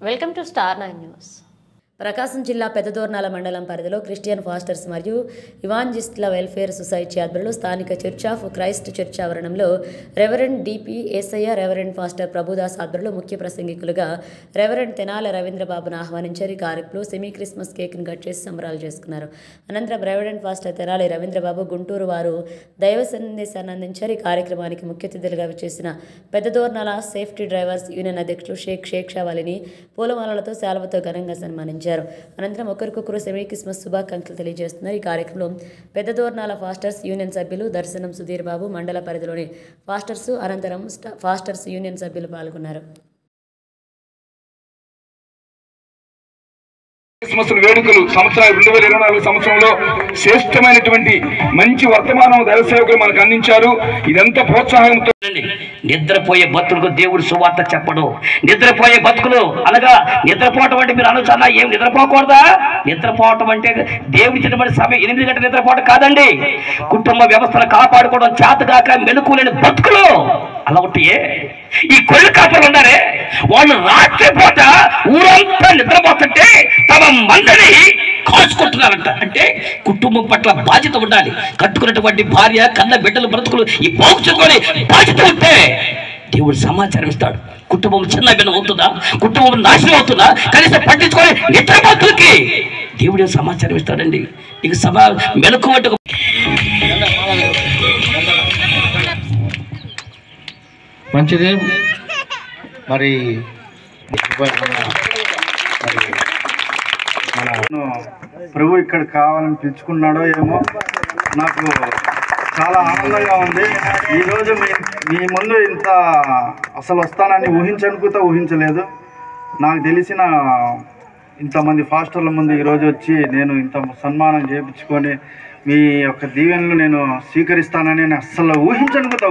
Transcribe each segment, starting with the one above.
Welcome to star 9 news. Prakasam జిల్లా పెద్దదోర్నాల మండలం పరిధిలో క్రిస్టియన్ ఫాస్టర్స్ మరియు ఇవాంజిస్టుల వెల్ఫేర్ సొసైటీ ఆధ్వర్యంలో స్థానిక చర్చ్ ఆఫ్ క్రైస్ట్ చర్చ్ ఆవరణంలో రెవరెండ్ డిపి ఏసయ్య, రెవరెండ్ ఫాస్టర్ ప్రభుదాస్ ఆధ్వర్యంలో ముఖ్య ప్రసంగికులుగా రెవరెండ్ తెనాల రవీంద్రబాబును ఆహ్వానించారు. ఈ కార్యక్రమంలో సెమీ క్రిస్మస్ కేక్ను కట్ చేసి సంబరాలు చేసుకున్నారు. అనంతరం రెవరెండ్ ఫాస్టర్ తెనాలి రవీంద్రబాబు గుంటూరు వారు దైవ సందేశాన్ని అందించారు. ఈ కార్యక్రమానికి ముఖ్య అతిథులుగా విచ్చేసిన పెద్దదోర్నాల సేఫ్టీ డ్రైవర్స్ యూనియన్ అధ్యక్షులు షేక్ షావాలిని పూలమాలలతో శాలువతో ఘనంగా సన్మానించారు. అనంతరం ఒకరికొకరు సెమీ క్రిస్మస్ శుభాకాంక్షలు తెలియజేస్తున్నారు. ఈ కార్యక్రమంలో పెద్దదోర్నాల ఫాస్టర్స్ యూనియన్ సభ్యులు దర్శనం సుధీర్ బాబు, మండల పరిధిలోని ఫాస్టర్స్, అనంతరం ఫాస్టర్స్ యూనియన్ సభ్యులు పాల్గొన్నారు. క్రిస్మస్ వేడుకలు సంవత్సరం 2024 సంవత్సరంలో శ్రేష్టమైనటువంటి మంచి వర్తమానం దైవ సేవకులు మనకు అందించారు. ఇదంతా ప్రోత్సాహంతో నిద్రపోయే బతుకులకు దేవుడు సువార్త చెప్పడు. నిద్రపోయే బతుకులు అనగా నిద్రపోవటం అంటే మీరు అనొచ్చన్నా, ఏం నిద్రపోకూడదా? నిద్రపోవటం అంటే దేవుడి చిన్నబడి సమయం 8 గంటల నిద్రపోవటం కాదండి. కుటుంబ వ్యవస్థను కాపాడుకోవడం చేతగాక మెలకులేని బతుకులు అలా ఉంటాయే. ఈ కొళ్ళు కాపలు ఉన్నారే, వాళ్ళు రాత్రిపూట ఊరంతా నిద్రపోతుంటే తమ మందని కాచుకుంటున్నారంట. అంటే కుటుంబం పట్ల బాధ్యత ఉండాలి. కట్టుకున్నటువంటి భార్య, కన్న బిడ్డలు, బ్రతుకులు ఈ పోగుచుకొని బాధ్యత ఉంటే దేవుడు సమాచారం ఇస్తాడు. కుటుంబం చిన్న భిన్నం అవుతుందా, కుటుంబం నాశనం అవుతుందా, కనీసం పట్టించుకొని నిద్రపోతులకి దేవుడే సమాచారం ఇస్తాడండి. ఇక మెలకు అంటే మంచిది. మరి మన ప్రభు ఇక్కడ కావాలని పిలుచుకున్నాడో ఏమో, నాకు చాలా ఆనందంగా ఉంది. ఈరోజు మీ ముందు ఇంత అసలు వస్తానని ఊహించలేదు. నాకు తెలిసిన ఇంతమంది ఫాస్టర్ల ముందు ఈరోజు వచ్చి నేను ఇంత సన్మానం చేయించుకొని మీ యొక్క దీవెనలు నేను స్వీకరిస్తానని అస్సలు ఊహించలేదు.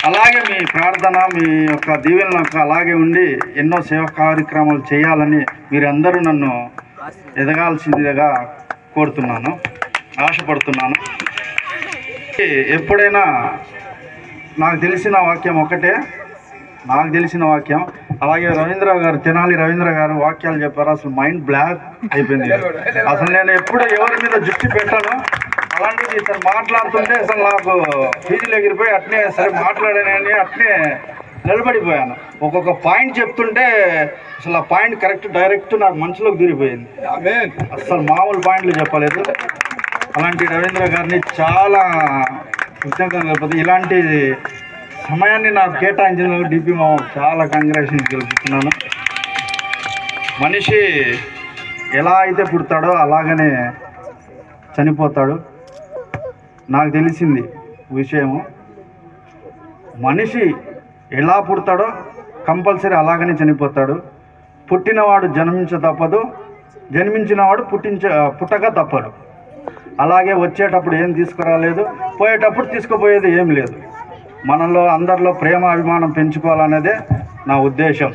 అలాగే మీ ప్రార్థన, మీ యొక్క దీవెనలు నాకు అలాగే ఉండి ఎన్నో సేవా కార్యక్రమాలు చేయాలని మీరందరూ నన్ను ఎదగాల్సిందిగా కోరుతున్నాను, ఆశపడుతున్నాను. ఎప్పుడైనా నాకు తెలిసిన వాక్యం ఒకటే, అలాగే తెనాలి రవీంద్ర గారు వాక్యాలు చెప్పారు. అసలు మైండ్ బ్లాక్ అయిపోయింది. అసలు నేను ఎప్పుడు ఎవరి మీద దృష్టి పెట్టాను, అలాంటిది ఇతను మాట్లాడుతుంటే అసలు నాకు ఫీజులు ఎగిరిపోయి అట్నే సరే మాట్లాడానని అట్నే నిలబడిపోయాను. ఒక్కొక్క పాయింట్ చెప్తుంటే అసలు ఆ పాయింట్ డైరెక్ట్ నాకు మనసులోకి దూరిపోయింది. అసలు మామూలు పాయింట్లు చెప్పలేదు. అలాంటి రవీంద్ర గారిని చాలా కృతజ్ఞతలు. ఇలాంటి సమయాన్ని నాకు కేటాయించినందుకు డిపి మామ చాలా కంగ్రాచులేషన్ తెలుపుతున్నాను. మనిషి ఎలా అయితే పుడతాడో అలాగనే చనిపోతాడు. నాకు తెలిసింది విషయము, మనిషి ఎలా పుడతాడో కంపల్సరీ అలాగనే చనిపోతాడు. పుట్టినవాడు జన్మించ తప్పదు, జన్మించినవాడు పుట్టక తప్పదు. అలాగే వచ్చేటప్పుడు ఏం తీసుకురాలేదు, పోయేటప్పుడు తీసుకుపోయేది ఏం లేదు. మనలో అందరిలో ప్రేమ అభిమానం పెంచుకోవాలనేదే నా ఉద్దేశం.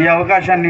ఈ అవకాశాన్ని